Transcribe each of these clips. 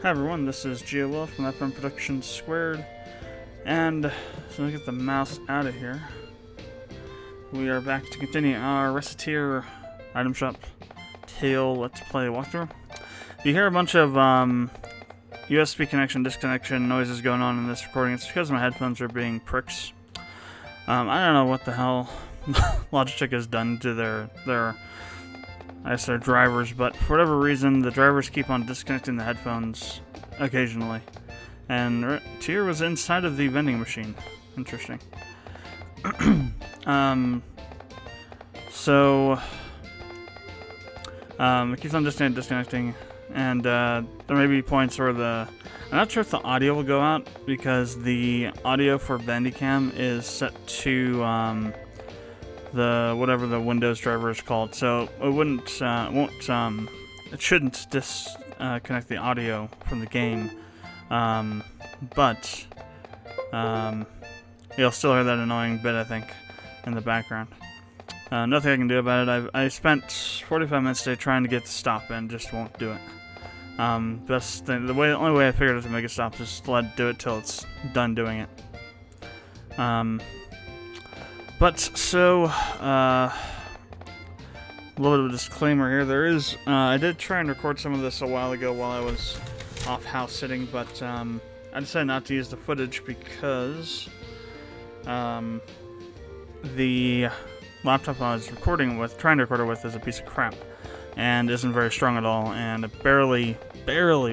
Hi everyone, this is GeoWolf from FM Productions Squared, and so let me get the mouse out of here. We are back to continue our Recettear item shop tail let's play walkthrough. If you hear a bunch of USB connection disconnection noises going on in this recording, it's because my headphones are being pricks. I don't know what the hell Logitech has done to their drivers, but for whatever reason, the drivers keep on disconnecting the headphones occasionally. And Recettear was inside of the vending machine. Interesting. It keeps on disconnecting, and there may be points where I'm not sure if the audio will go out, because the audio for Bandicam is set to whatever the Windows driver is called, so it shouldn't disconnect the audio from the game, but you'll still hear that annoying bit, I think, in the background. Nothing I can do about it. I spent 45 minutes today trying to get the stop and just won't do it. The only way I figured out to make it stop is just let it do it till it's done doing it. A little bit of a disclaimer here. I did try and record some of this a while ago while I was off house sitting, but I decided not to use the footage because the laptop I was trying to record it with, is a piece of crap and isn't very strong at all, and I barely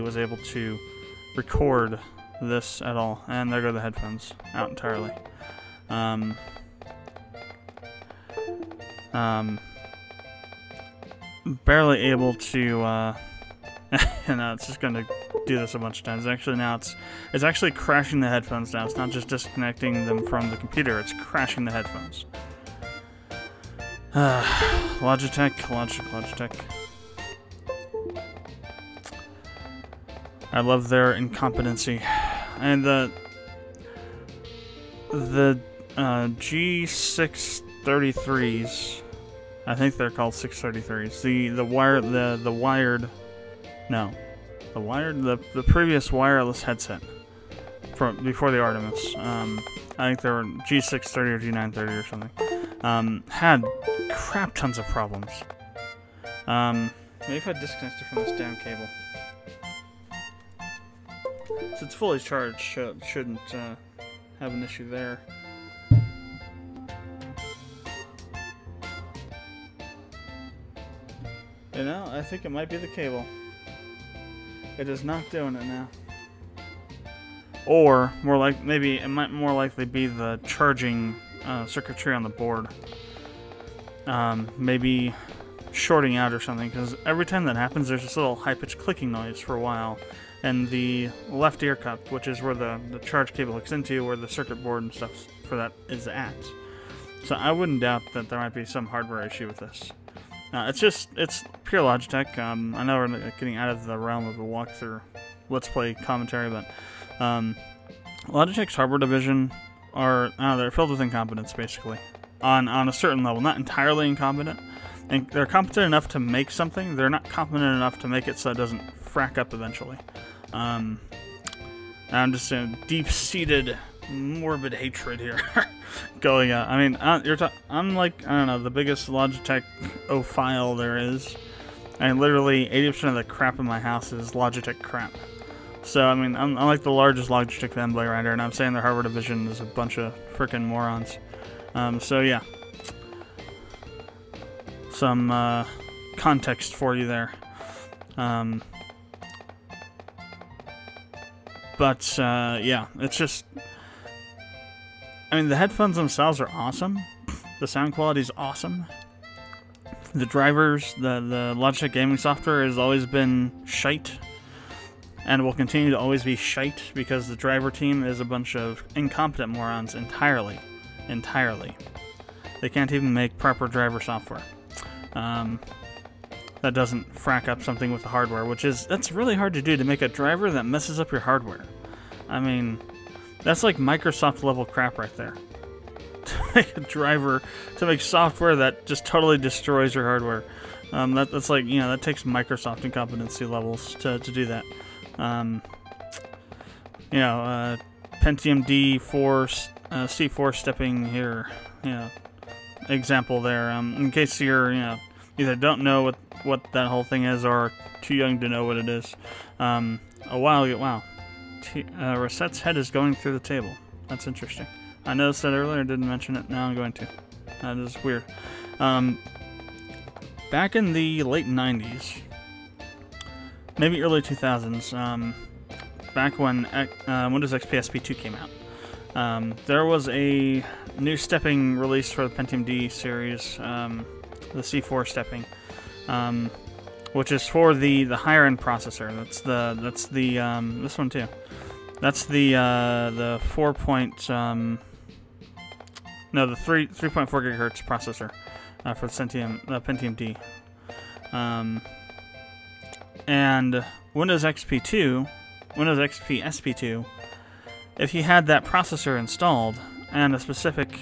was able to record this at all. And there go the headphones out entirely. Barely able to, it's just going to do this a bunch of times. Actually, now it's actually crashing the headphones now. It's not just disconnecting them from the computer, it's crashing the headphones. Logitech. I love their incompetency. And the G633s, I think they're called 633s. The previous wireless headset from before the Artemis. I think they were G630 or G930 or something. Had crap tons of problems. Maybe if I disconnect it from this damn cable. So it's fully charged, shouldn't have an issue there. You know, I think it might be the cable. It is not doing it now. Or maybe it might more likely be the charging circuitry on the board. Maybe shorting out or something, because every time that happens, there's this little high-pitched clicking noise for a while, and the left ear cup, which is where the charge cable hooks into, where the circuit board and stuff for that is at. So I wouldn't doubt that there might be some hardware issue with this. It's pure Logitech. I know we're getting out of the realm of a walkthrough let's play commentary, but Logitech's hardware division they're filled with incompetence, basically, on a certain level. Not entirely incompetent, and they're competent enough to make something. They're not competent enough to make it so it doesn't frack up eventually. I'm just in deep-seated, morbid hatred here going on. I mean, I'm like, I don't know, the biggest Logitech ophile there is, and literally 80% of the crap in my house is Logitech crap. So, I mean, I'm like the largest Logitech fanboy around here, and I'm saying their hardware division is a bunch of frickin' morons. So yeah. Some context for you there. Yeah, it's just... I mean, the headphones themselves are awesome. The sound quality is awesome. The drivers, the Logitech gaming software has always been shite. And will continue to always be shite, because the driver team is a bunch of incompetent morons entirely. They can't even make proper driver software. That doesn't frack up something with the hardware, that's really hard to do, to make a driver that messes up your hardware. I mean, that's like Microsoft level crap right there. To make a driver, to make software that just totally destroys your hardware. That's like, that takes Microsoft incompetency levels to do that. You know, Pentium D4, C4 stepping here, you know, example there. In case you're, you know, either don't know what that whole thing is or too young to know what it is. A while ago, wow. Recette's head is going through the table. That's interesting. I noticed that earlier, didn't mention it, now I'm going to. That is weird. Back in the late 90s, maybe early 2000s, back when Windows XP SP2 came out, there was a new stepping released for the Pentium D series, the C4 stepping, which is for the higher end processor. That's the this one too. That's the 3.4 gigahertz processor for the Pentium D. And Windows XP SP2, if you had that processor installed and a specific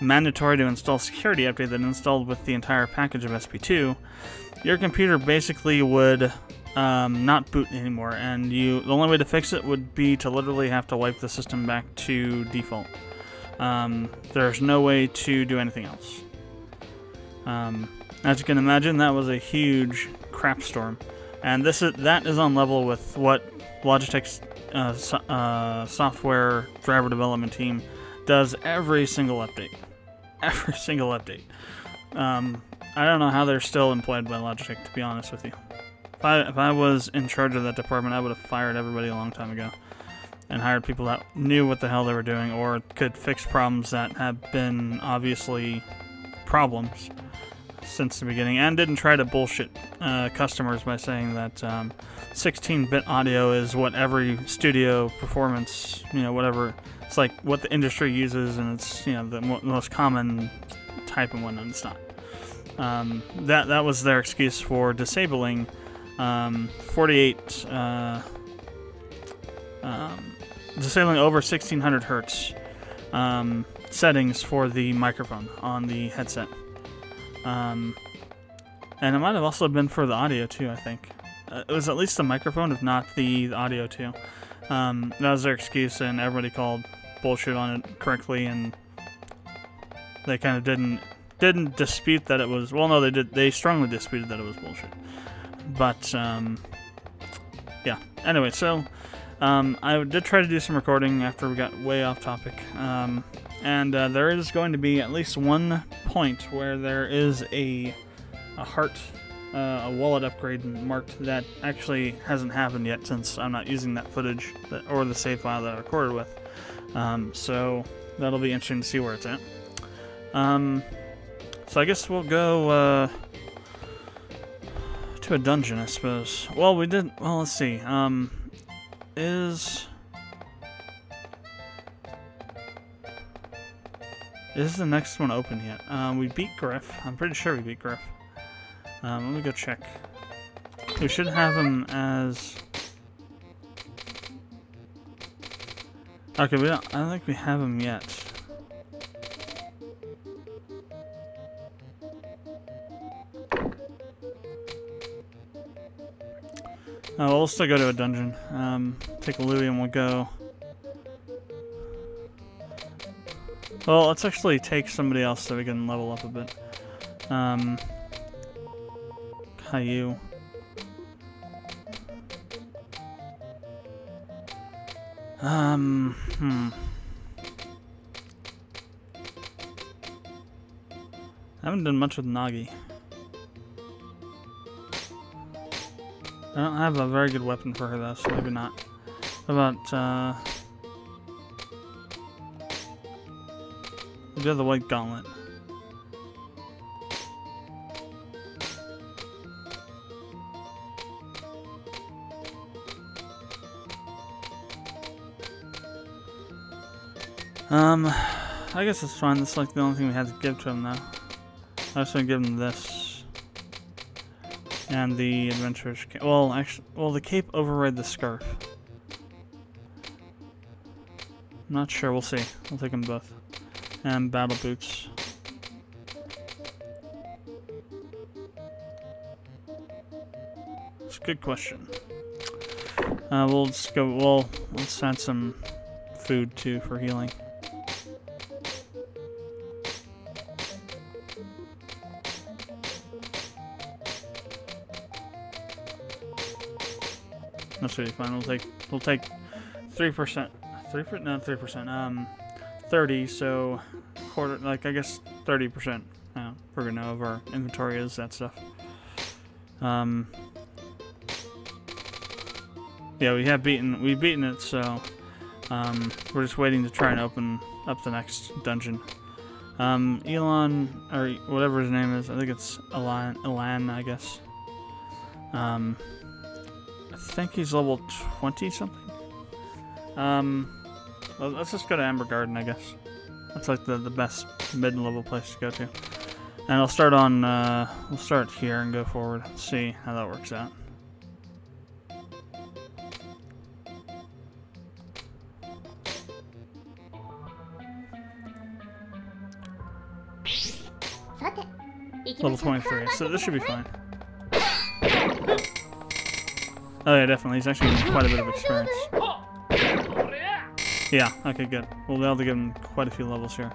mandatory to install security update that installed with the entire package of SP2, your computer basically would not boot anymore, and the only way to fix it would be to literally have to wipe the system back to default. There's no way to do anything else. As you can imagine, that was a huge crap storm, and that is on level with what Logitech's software driver development team does every single update. Every single update. I don't know how they're still employed by Logitech, to be honest with you. If I was in charge of that department, I would have fired everybody a long time ago and hired people that knew what the hell they were doing or could fix problems that have been obviously problems since the beginning, and didn't try to bullshit customers by saying that 16-bit audio is what every studio performance, you know, whatever, it's like what the industry uses, and it's, you know, the most common type and whatnot. It's not. That was their excuse for disabling 48 disabling over 1600 hertz settings for the microphone on the headset. And it might have also been for the audio too, I think. It was at least the microphone, if not the audio too. That was their excuse, and everybody called bullshit on it correctly, and they kind of didn't dispute that it was, well, no, they did. They strongly disputed that it was bullshit. But yeah. Anyway, so I did try to do some recording after we got way off topic, and there is going to be at least one point where there is a wallet upgrade marked that actually hasn't happened yet, since I'm not using that footage or the save file that I recorded with. So that'll be interesting to see where it's at. So I guess we'll go to a dungeon, I suppose. Well, we did. Well, let's see. Is the next one open yet? We beat Griff. I'm pretty sure we beat Griff. Let me go check. We should have him as. Okay, I don't think we have him yet. Well, we'll still go to a dungeon. Take a Louis and we'll go. Well, let's actually take somebody else so we can level up a bit. Caillou. I haven't done much with Nagi. I don't have a very good weapon for her though, so maybe not. What about, we'll do the white gauntlet. I guess it's fine. That's like the only thing we had to give to him now. I was gonna give him this. And the adventurer's cape. Well, actually, the cape override the scarf. I'm not sure. We'll see. We'll take them both. And battle boots. It's a good question. We'll just go. Well, let's add some food too for healing. That should be fine. We'll take 3%. 3%. 30. So quarter. Like I guess 30%. We're gonna know of our inventory is that stuff. Yeah, we've beaten it, so we're just waiting to try and open up the next dungeon. Elon, or whatever his name is, I think it's Elan, I guess. I think he's level 20 something. Well, let's just go to Amber Garden, I guess. That's like the best mid-level place to go to. And I'll start on, we'll start here and go forward. Let's see how that works out. Level 23, so this should be fine. Oh yeah, definitely. He's actually getting quite a bit of experience. Yeah, okay, good. We'll be able to give him quite a few levels here.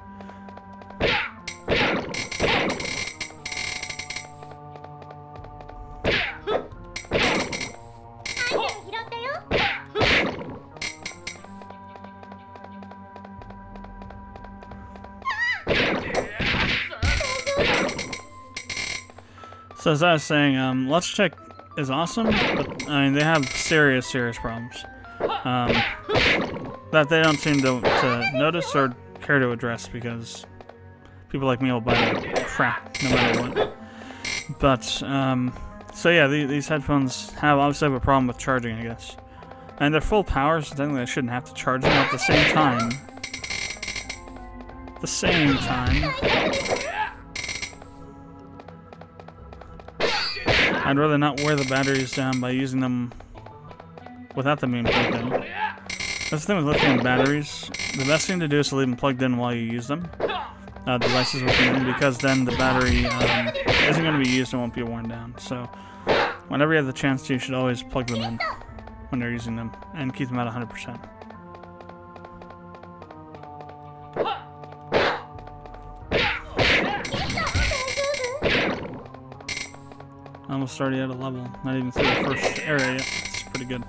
So as I was saying, Logitech is awesome, but I mean they have serious problems that they don't seem to notice or care to address because people like me will buy crap no matter what. But so yeah, these headphones obviously have a problem with charging, I guess, and they're full power, so technically I shouldn't have to charge them at the same time. I'd rather not wear the batteries down by using them without them being plugged in. That's the thing with lithium batteries. The best thing to do is to leave them plugged in while you use them. Devices with them in, because then the battery isn't going to be used and won't be worn down. So whenever you have the chance to, you should always plug them in when you're using them and keep them at 100%. Almost already at a level. Not even through the first area yet. It's pretty good.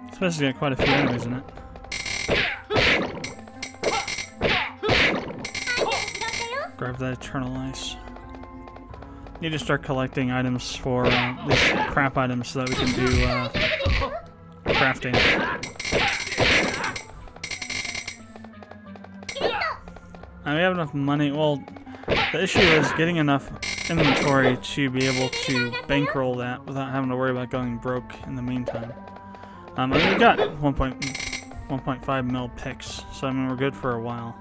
It's basically got quite a few enemies in it. Grab that eternal ice. Need to start collecting items for these crap items so that we can do crafting. We have enough money. Well, the issue is getting enough inventory to be able to bankroll that without having to worry about going broke in the meantime. I mean, we got 1.5 mil picks, so I mean we're good for a while.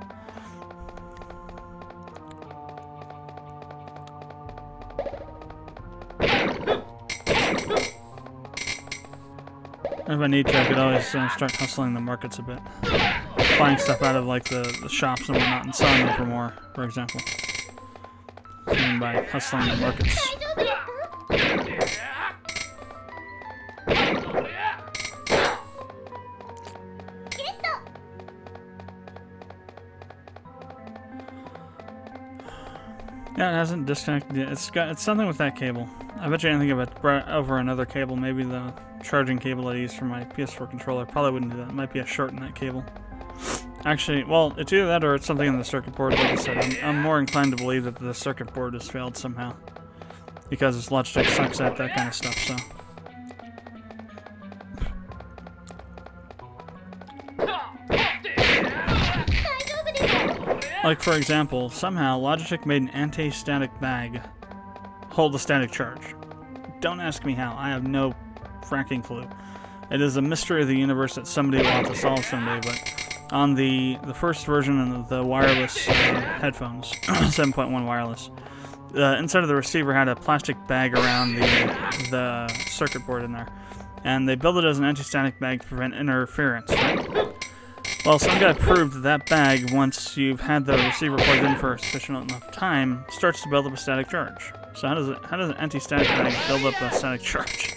If I need to, I could always start hustling the markets a bit. Buying stuff out of like the shops and whatnot and selling them for more, for example. And by hustling the markets. Yeah, it hasn't disconnected yet. It's something with that cable. I bet you anything if it brought over another cable, maybe the charging cable I use for my PS4 controller. Probably wouldn't do that. It might be a short in that cable. Actually, well, it's either that or it's something in the circuit board. Like I said, I'm more inclined to believe that the circuit board has failed somehow. Because this Logitech sucks at that kind of stuff, so. Like, for example, somehow Logitech made an anti-static bag hold a static charge. Don't ask me how. I have no fracking clue. It is a mystery of the universe that somebody will have to solve someday, but on the first version of the wireless headphones, 7.1 wireless, inside of the receiver had a plastic bag around the circuit board in there, and they built it as an anti-static bag to prevent interference. Right? Well, some guy proved that bag, once you've had the receiver plugged in for a sufficient enough time, starts to build up a static charge. So how does an anti-static bag build up a static charge?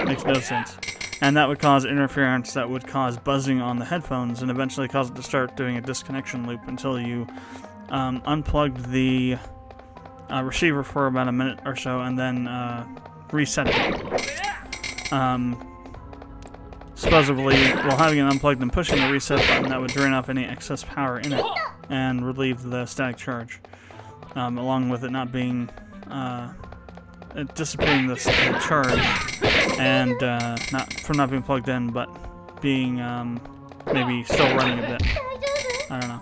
Makes no sense. And that would cause interference that would cause buzzing on the headphones and eventually cause it to start doing a disconnection loop until you unplugged the receiver for about a minute or so and then reset it. Supposedly, while having it unplugged and pushing the reset button, that would drain off any excess power in it and relieve the static charge, along with it not being dissipating the charge and not being plugged in, but being maybe still running a bit. I don't know.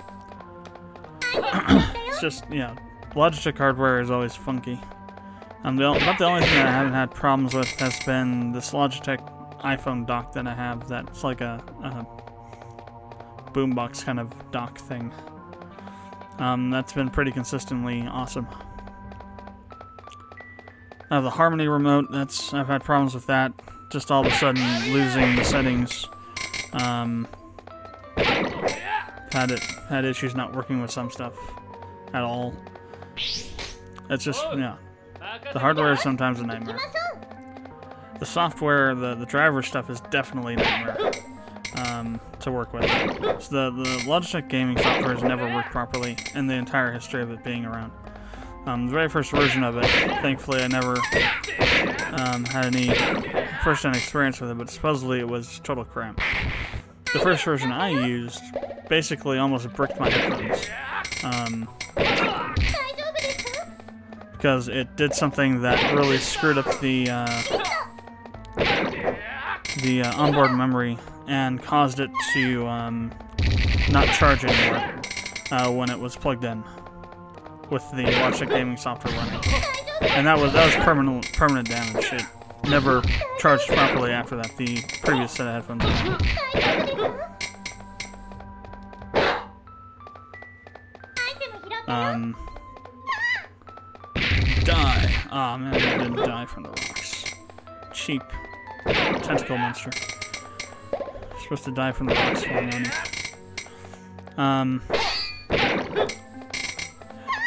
It's just, yeah, Logitech hardware is always funky. About the only thing that I haven't had problems with has been this Logitech iPhone dock that I have. That's like a boombox kind of dock thing. That's been pretty consistently awesome. I have the Harmony remote. I've had problems with that. Just all of a sudden losing the settings. Had issues not working with some stuff at all. It's just, yeah. The hardware is sometimes a nightmare. The software, the driver stuff is definitely a nightmare to work with. So the Logitech gaming software has never worked properly in the entire history of it being around. The very first version of it, thankfully I never had any first-hand experience with it, but supposedly it was total crap. The first version I used basically almost bricked my headphones. Because it did something that really screwed up the onboard memory and caused it to not charge anymore when it was plugged in with the Logitech gaming software running. And that was permanent damage. It never charged properly after that, the previous set of headphones. Die. Aw, man, I didn't die from the rocks. Cheap tentacle monster. Supposed to die from the rocks falling on you.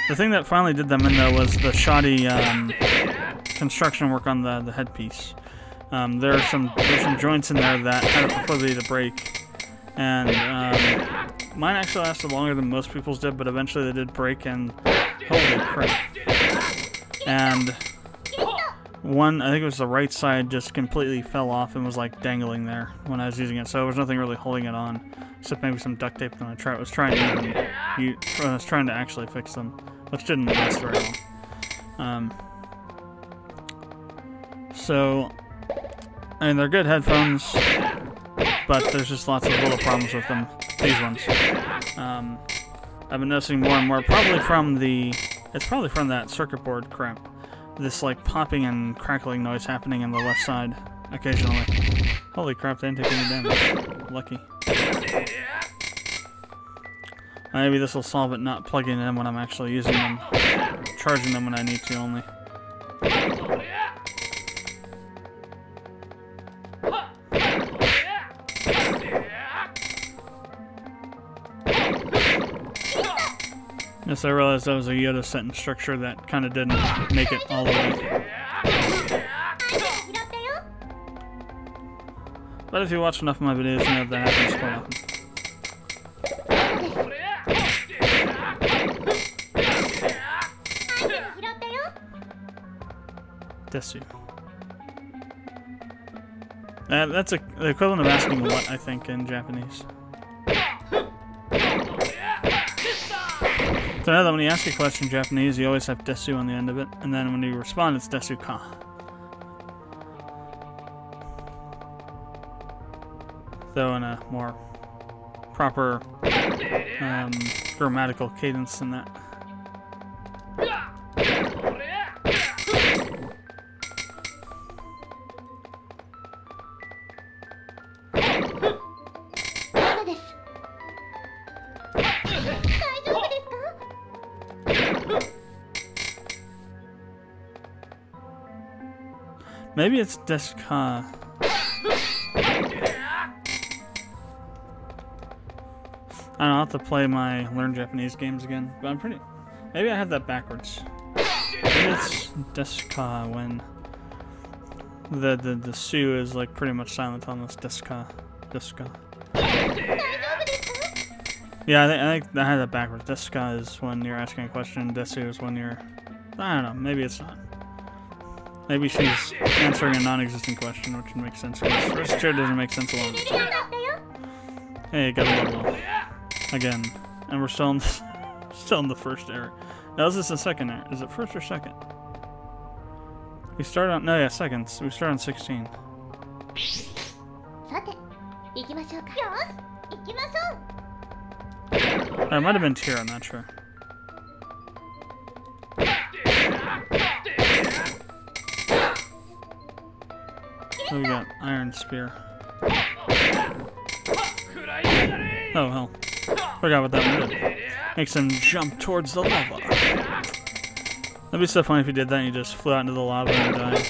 The thing that finally did them in, though, was the shoddy construction work on the headpiece. There are some joints in there that had a proclivity to break, and mine actually lasted longer than most people's did, but eventually they did break, and holy crap. And one, I think it was the right side, just completely fell off and was like dangling there when I was using it, so there was nothing really holding it on, except maybe some duct tape when I was trying to actually fix them, which didn't last very long. So, I mean, they're good headphones, but there's just lots of little problems with them. These ones. I've been noticing more and more, it's probably from that circuit board crap. This like popping and crackling noise happening on the left side occasionally. Holy crap, they didn't take any damage. Lucky. Maybe this will solve it not plugging in when I'm actually using them. Charging them when I need to only. Yes, I realized that was a Yoda sentence structure that kind of didn't make it all the way. But if you watch enough of my videos, you know that happens quite often. Desu. That's the equivalent of asking what, I think, in Japanese. So now that when you ask a question in Japanese, you always have desu on the end of it, and then when you respond, it's desu ka. Though in a more proper grammatical cadence than that. Maybe it's Deska. I don't know, I'll have to play my Learn Japanese games again, but I'm pretty... Maybe I have that backwards. Maybe it's Deska when the Su is like pretty much silent on this Deska. Yeah, I think I had that backwards. Deska is when you're asking a question, Desu is when you're... I don't know, maybe it's not. Maybe she's answering a non-existent question, which makes sense, because Recettear doesn't make sense a lot of the time. Hey, got a level. Again. And we're still in the first error. Now, is this the second error? Is it first or second? We start on... No, yeah, seconds. We start on 16. Or it might have been tier, I'm not sure. So we got Iron Spear. Oh hell. Forgot what that one did. Makes him jump towards the lava. That'd be so funny if you did that and you just flew out into the lava and died.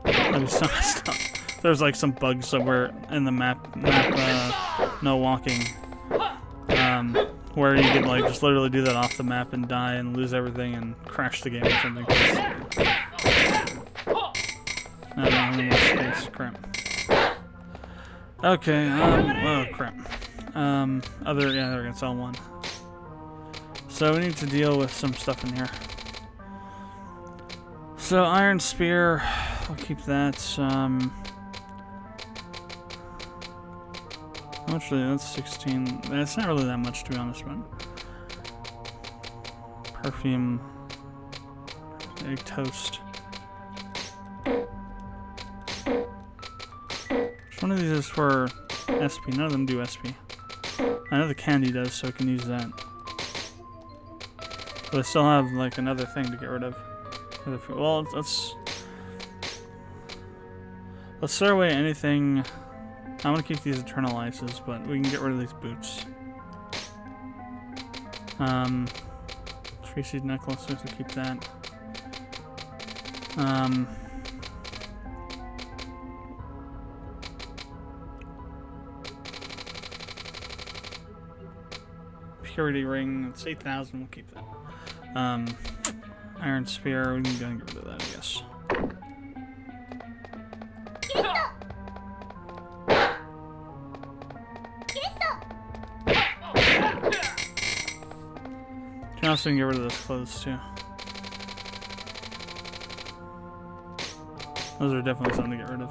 That'd be so messed up. There's like some bug somewhere in the map no walking. Where you could like just literally do that off the map and die and lose everything and crash the game or something. I don't have any more space. Crap. Okay, oh crap. Yeah, they're gonna sell one. So we need to deal with some stuff in here. So Iron Spear, I'll keep that. Actually, that's 16. That's not really that much, to be honest, but perfume, egg toast. Which one of these is for SP? None of them do SP. I know the candy does, so I can use that. But I still have like another thing to get rid of. Well, let's throw away anything. I want to keep these Eternal Ices, but we can get rid of these boots. Tree Seed Necklace, we have to keep that. Purity Ring, it's 8,000, we'll keep that. Iron Spear, we can go and get rid of that, I guess. And also can get rid of those clothes too. Those are definitely something to get rid of.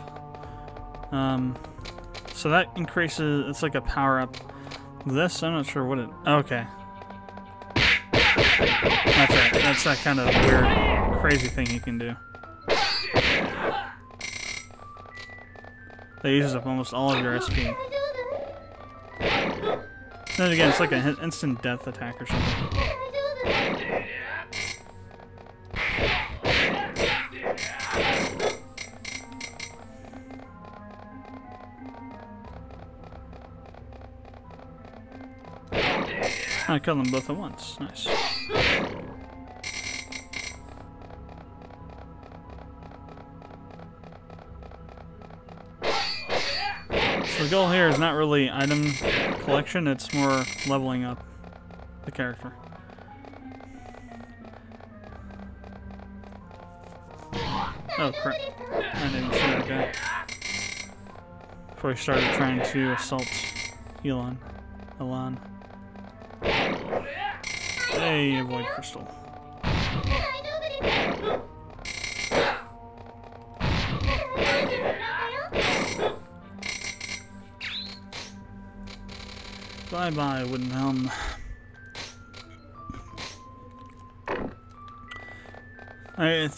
So that increases, it's like a power up. This, I'm not sure what it, okay. That's right, that's that kind of weird, crazy thing you can do. That uses up almost all of your SP. Then again, it's like an instant death attack or something. I killed them both at once. Nice. So the goal here is not really item collection, it's more leveling up the character. Oh crap. I didn't even see that guy. Before he started trying to assault Elan. Hey, avoid crystal. Bye-bye, wooden helm.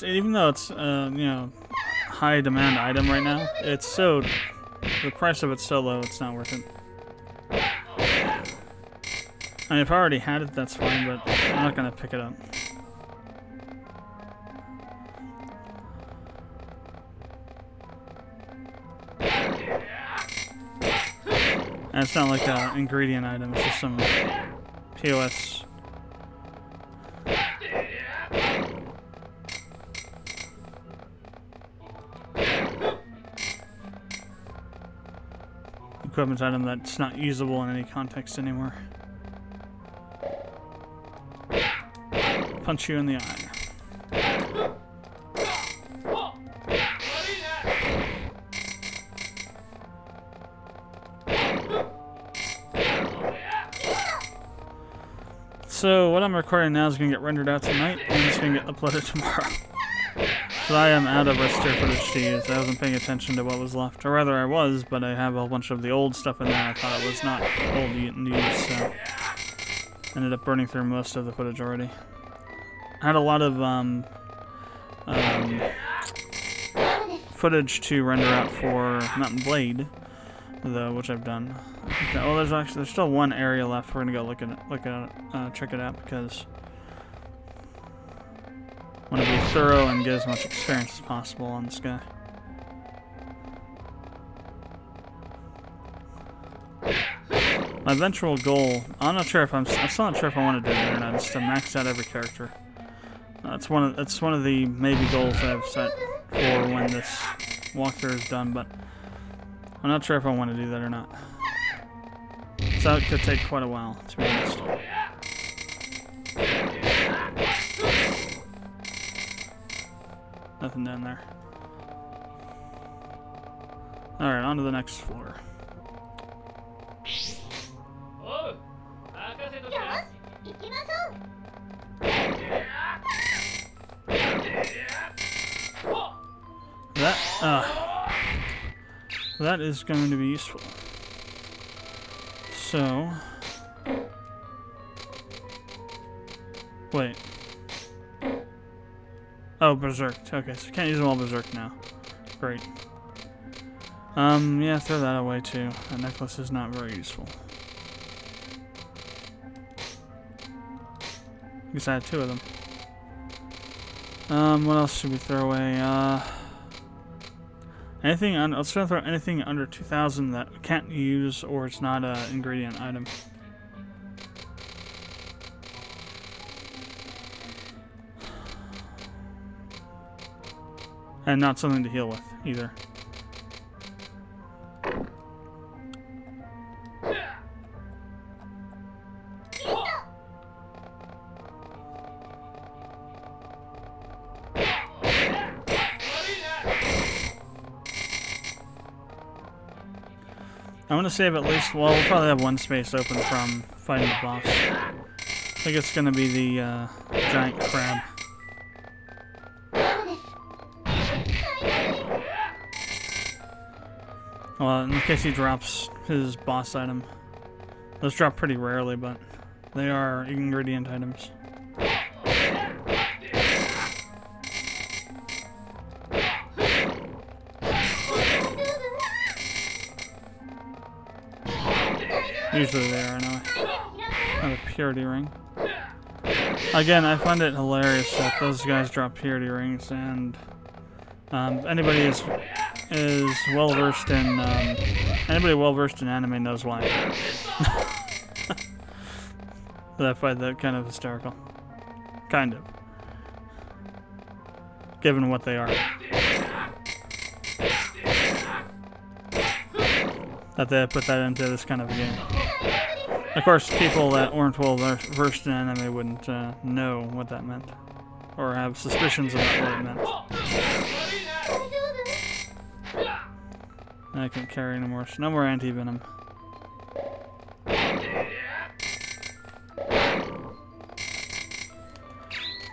Even though it's you know, high demand item right now, it's so, the price of it's so low, it's not worth it. I mean, if I already had it, that's fine, but I'm not gonna pick it up. And it's not like an ingredient item, it's just some POS. equipment item that's not usable in any context anymore. Punch you in the eye. So what I'm recording now is going to get rendered out tonight, and it's going to get uploaded tomorrow. So I am out of Recettear footage to use. I wasn't paying attention to what was left. Or rather I was, but I have a bunch of the old stuff in there. I thought it was not old news, so ended up burning through most of the footage already. I had a lot of footage to render out for Mountain Blade, though, which I've done. Well, there's still one area left. We're gonna go check it out because I want to be thorough and get as much experience as possible on this guy. My eventual goal, I'm still not sure if I want to do it or not, is to max out every character. That's one of the maybe goals I've set for when this walkthrough is done, but I'm not sure if I want to do that or not. So it could take quite a while, to be honest. Nothing down there. Alright, on to the next floor. That is going to be useful. So, wait. Oh, Berserk. Okay, so can't use them all Berserk now. Great. Yeah, throw that away too. That necklace is not very useful. I guess I had two of them. What else should we throw away? Let's try to throw anything under 2,000 that we can't use or it's not an ingredient item. And not something to heal with, either. I'm gonna save at least, well, we'll probably have one space open from fighting the boss. I think it's gonna be the giant crab. Well, in case he drops his boss item. Those drop pretty rarely, but they are ingredient items. Usually they are, anyway. Not a purity ring. Again, I find it hilarious that those guys drop purity rings, and anybody is well versed in anime knows why. But I find that kind of hysterical. Kind of. Given what they are. That they put that into this kind of a game. Of course, people that weren't well versed in anime wouldn't know what that meant. Or have suspicions about what it meant. I can't carry anymore, so no more anti-venom.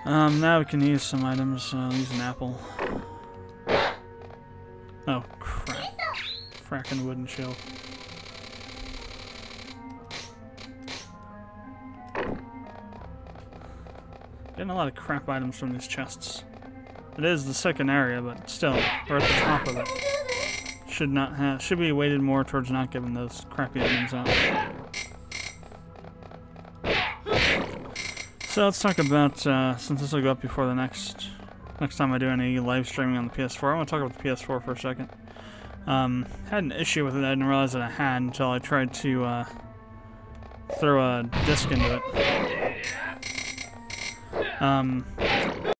Now we can use some items. Use an apple. Oh, crap. Frackin' wooden shield. Getting a lot of crap items from these chests. It is the second area, but still, we're at the top of it. Should be weighted more towards not giving those crappy items out. So let's talk about, since this will go up before the next time I do any live streaming on the PS4, I want to talk about the PS4 for a second. Had an issue with it I didn't realize that I had until I tried to throw a disc into it.